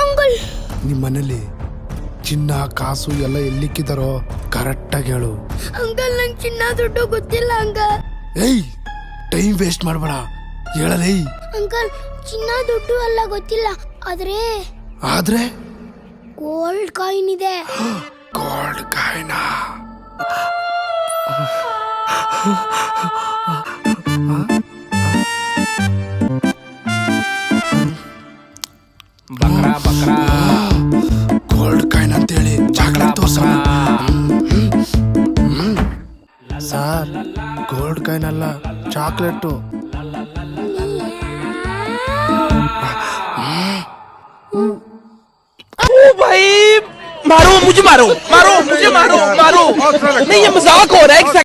Uncle, ನಿಮ್ಮ ಮನೇಲಿ ಚಿನ್ನ ಕಾಸು ಎಲ್ಲ ಎಲ್ಲಿಕ್ಕಿದಾರೋ ಕರೆಕ್ಟಾಗಿ ಹೇಳು. ಅಂಕಲ್ ನಂಗೆ ಚಿನ್ನ ದುಡ್ಡು ಗೊತ್ತಿಲ್ಲ ಅಂಕಲ್. ಏಯ್, ಟೈಮ್ ವೇಸ್ಟ್ ಮಾಡಬೇಡ, ಹೇಳಲೇ. ಅಂಕಲ್, ಚಿನ್ನ ದುಡ್ಡು ಎಲ್ಲ ಗೊತ್ತಿಲ್ಲ, ಆದ್ರೆ ಗೋಲ್ಡ್ ಕಾಯಿನ್ ಇದೆ. ಗೋಲ್ಡ್ ಕಾಯಿನ? ಗೋಲ್ಡ್ ಕಾಯಿನ್ ಅಂತೇಳಿ ಚಾಕ್ಲೇಟ್ ತೋರ್ಸೋಣ. ಸರ್, ಗೋಲ್ಡ್ ಕಾಯಿನ್ ಅಲ್ಲ, ಚಾಕ್ಲೇಟು. भाई मारो मुझे, मारो मारो मुझे, मारो मारो नहीं, ये मजाक हो रहा है।